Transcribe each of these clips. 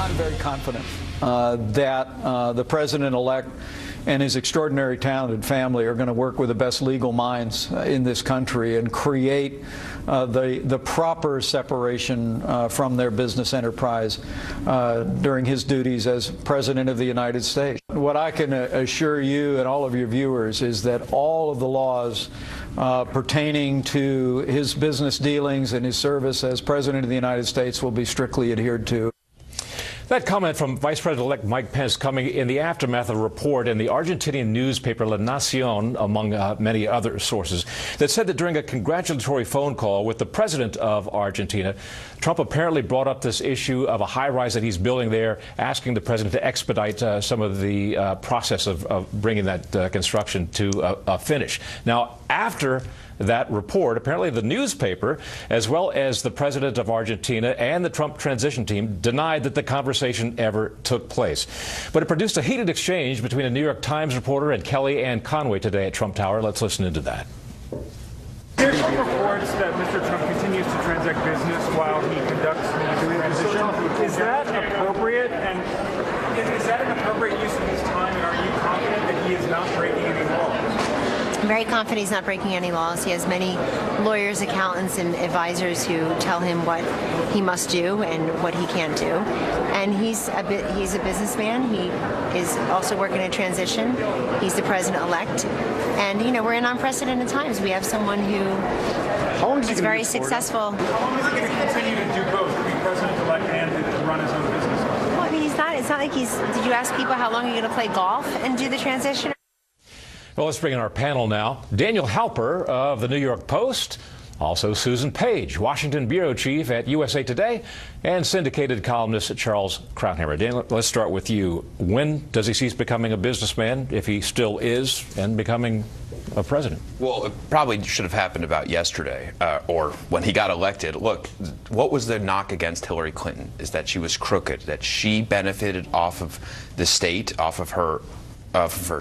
I'm very confident that the president-elect and his extraordinary talented family are going to work with the best legal minds in this country and create the proper separation from their business enterprise during his duties as President of the United States. What I can assure you and all of your viewers is that all of the laws pertaining to his business dealings and his service as President of the United States will be strictly adhered to. That comment from Vice President-elect Mike Pence coming in the aftermath of a report in the Argentinian newspaper La Nación, among many other sources, that said that during a congratulatory phone call with the president of Argentina, Trump apparently brought up this issue of a high-rise that he's building there, asking the president to expedite some of the process of bringing that construction to a finish. Now, after that report, apparently the newspaper, as well as the president of Argentina and the Trump transition team, denied that the conversation ever took place. But it produced a heated exchange between a New York Times reporter and Kellyanne Conway today at Trump Tower. Let's listen into that. There's some reports that Mr. Trump continues to transact business while he conducts the transition. Is that appropriate? And is that an appropriate use of his time? And are you confident that he is not breaking any laws? I'm very confident he's not breaking any laws. He has many lawyers, accountants, and advisors who tell him what he must do and what he can't do. And he's a businessman. He is also working a transition. He's the president-elect. And, you know, we're in unprecedented times. We have someone who is very successful. How long is he going to continue to do both, to be president-elect and to run his own business? Well, I mean, it's not like he's, did you ask people how long are you going to play golf and do the transition? Well, let's bring in our panel now. Daniel Halper of the New York Post, also Susan Page, Washington bureau chief at USA Today, and syndicated columnist Charles Krauthhammer. Daniel, let's start with you. When does he cease becoming a businessman, if he still is, and becoming a president? Well, it probably should have happened about yesterday, or when he got elected. Look, what was the knock against Hillary Clinton is that she was crooked, that she benefited off of the state, off of her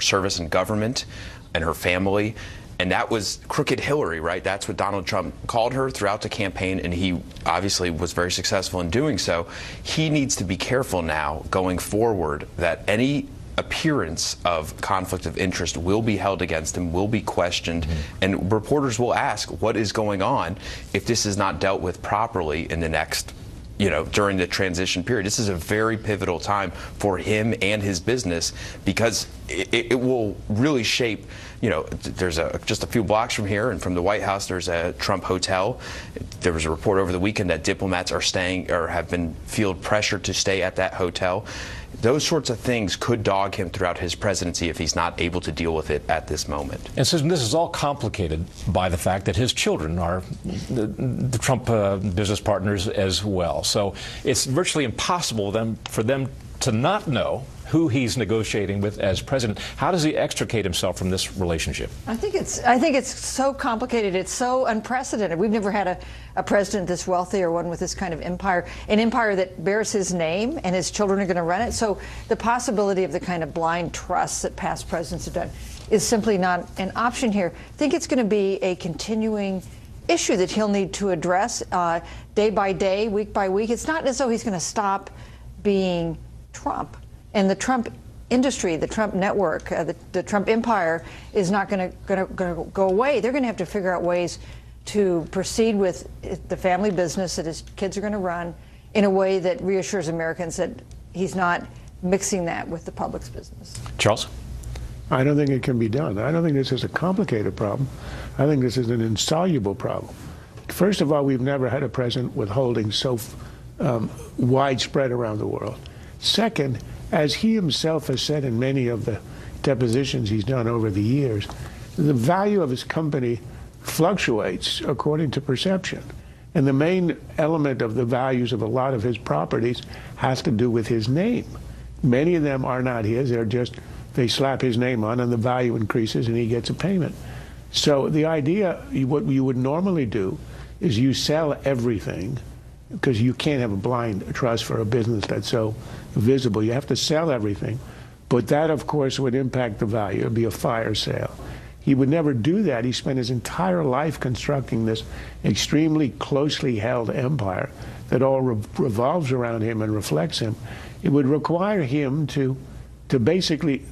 service in government and her family, and that was crooked Hillary, right? That's what Donald Trump called her throughout the campaign, and he obviously was very successful in doing so. He needs to be careful now going forward that any appearance of conflict of interest will be held against him, will be questioned, and reporters will ask what is going on if this is not dealt with properly in the next, during the transition period. This is a very pivotal time for him and his business, because it will really shape, there's just a few blocks from here and from the White House, there's a Trump hotel. There was a report over the weekend that diplomats are staying or have been feel pressured to stay at that hotel. Those sorts of things could dog him throughout his presidency if he's not able to deal with it at this moment. And Susan, this is all complicated by the fact that his children are the Trump business partners as well. So it's virtually impossible for them to not know who he's negotiating with as president. How does he extricate himself from this relationship? I think it's so complicated. It's so unprecedented. We've never had a president this wealthy or one with this kind of empire, an empire that bears his name and his children are going to run it. So the possibility of the kind of blind trust that past presidents have done is simply not an option here. I think it's going to be a continuing issue that he'll need to address day by day, week by week. It's not as though he's going to stop being Trump. And the Trump industry, the Trump network, the Trump empire is not going to go away. They're going to have to figure out ways to proceed with the family business that his kids are going to run in a way that reassures Americans that he's not mixing that with the public's business. Charles? I don't think it can be done. I don't think this is a complicated problem. I think this is an insoluble problem. First of all, we've never had a president with holdings so widespread around the world. Second, as he himself has said in many of the depositions he's done over the years, the value of his company fluctuates according to perception. And the main element of the values of a lot of his properties has to do with his name. Many of them are not his. They slap his name on and the value increases and he gets a payment. So the idea, what you would normally do is you sell everything, because you can't have a blind trust for a business that's so visible. You have to sell everything. But that, of course, would impact the value. It would be a fire sale. He would never do that. He spent his entire life constructing this extremely closely held empire that all revolves around him and reflects him, it would require him to basically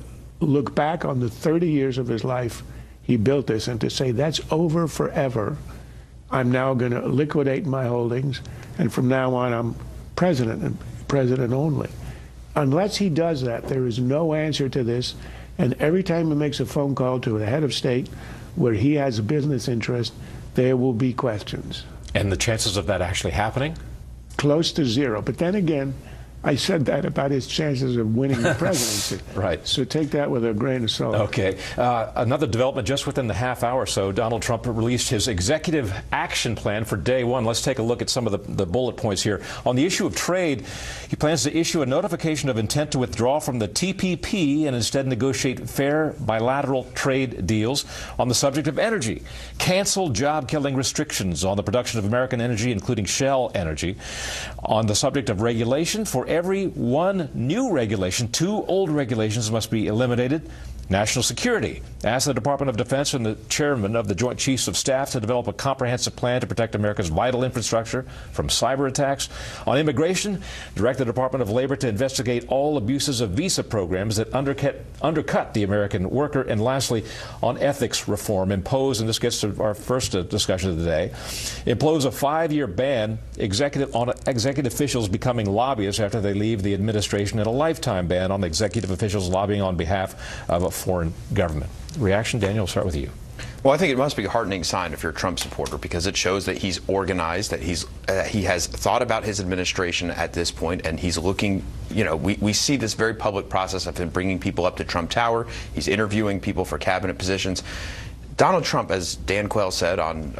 look back on the 30 years of his life he built this and to say, that's over forever. I'm now going to liquidate my holdings, and from now on I'm president and president only. Unless he does that, there is no answer to this, and every time he makes a phone call to the head of state where he has a business interest, there will be questions. And the chances of that actually happening? Close to zero. But then again, I said that about his chances of winning the presidency. Right. So take that with a grain of salt. Okay. Another development just within the half hour or so, Donald Trump released his executive action plan for day one. Let's take a look at some of the bullet points here. On the issue of trade, he plans to issue a notification of intent to withdraw from the TPP and instead negotiate fair bilateral trade deals. On the subject of energy, cancel job-killing restrictions on the production of American energy, including Shell Energy. On the subject of regulation, for every one new regulation, 2 old regulations must be eliminated. National security. Asked the Department of Defense and the chairman of the Joint Chiefs of Staff to develop a comprehensive plan to protect America's vital infrastructure from cyber attacks. On immigration, direct the Department of Labor to investigate all abuses of visa programs that undercut the American worker. And lastly, on ethics reform, impose, and this gets to our first discussion of the day, impose a 5-year ban on executive officials becoming lobbyists after they leave the administration, and a lifetime ban on executive officials lobbying on behalf of a foreign government. Reaction, Daniel, we'll start with you. Well, I think it must be a heartening sign if you're a Trump supporter, because it shows that he's organized, that he has thought about his administration at this point, and he's looking, we see this very public process of him bringing people up to Trump Tower. He's interviewing people for cabinet positions. Donald Trump, as Dan Quayle said on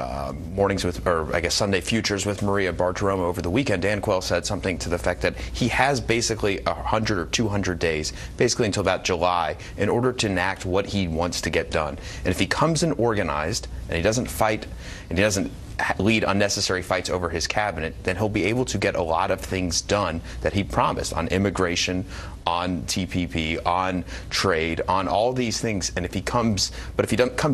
Sunday Futures with Maria Bartiromo over the weekend, Dan Quayle said something to the effect that he has basically 100 or 200 days, basically until about July, in order to enact what he wants to get done. And if he comes in organized and he doesn't fight and he doesn't lead unnecessary fights over his cabinet, then he'll be able to get a lot of things done that he promised on immigration, on TPP, on trade, on all these things. And if he comes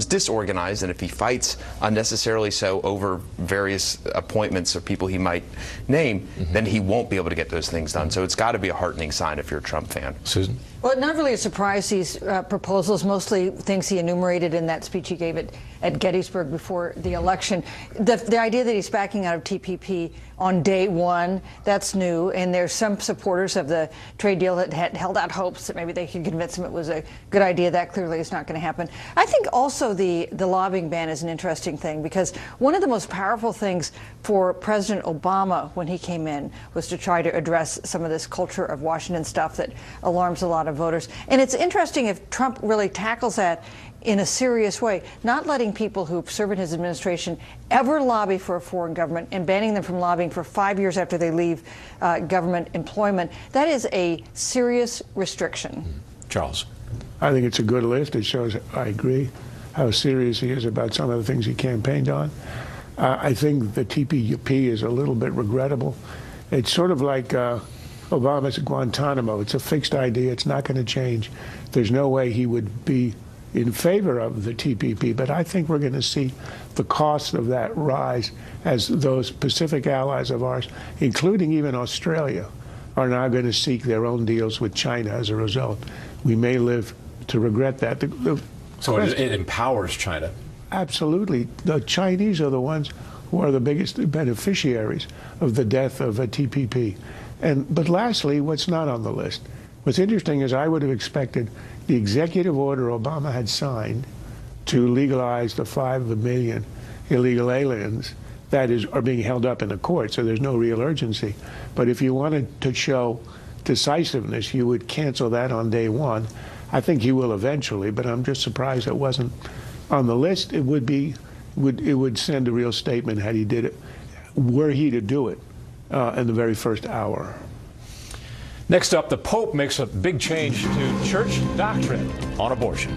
disorganized, and if he fights unnecessarily so over various appointments or people he might name, then he won't be able to get those things done. So it's got to be a heartening sign if you're a Trump fan. Susan? Well, not really a surprise, these proposals, mostly things he enumerated in that speech he gave at Gettysburg before the election. The idea that he's backing out of TPP on day one, that's new, and there's some supporters of the trade deal that had held out hopes that maybe they could convince him it was a good idea. That clearly is not going to happen. I think also the lobbying ban is an interesting thing, because one of the most powerful things for President Obama when he came in was to try to address some of this culture of Washington stuff that alarms a lot of voters. And it's interesting if Trump really tackles that in a serious way, not letting people who serve in his administration ever lobby for a foreign government and banning them from lobbying for 5 years after they leave government employment. That is a serious restriction. Charles? I think it's a good list. It shows, I agree, how serious he is about some of the things he campaigned on. I think the TPP is a little bit regrettable. It's sort of like Obama's Guantanamo. It's a fixed idea. It's not going to change. There's no way he would be in favor of the TPP, but I think we're going to see the cost of that rise as those Pacific allies of ours, including even Australia, are now going to seek their own deals with China as a result. We may live to regret that. So it empowers China. Absolutely. The Chinese are the ones who are the biggest beneficiaries of the death of a TPP. But lastly, what's not on the list? What's interesting is I would have expected the executive order Obama had signed to legalize the 5 million illegal aliens that are being held up in the court, so there's no real urgency. But if you wanted to show decisiveness, you would cancel that on day one. I think he will eventually, but I'm just surprised it wasn't on the list. It would send a real statement had he did it, were he to do it in the very first hour. Next up, the Pope makes a big change to church doctrine on abortion.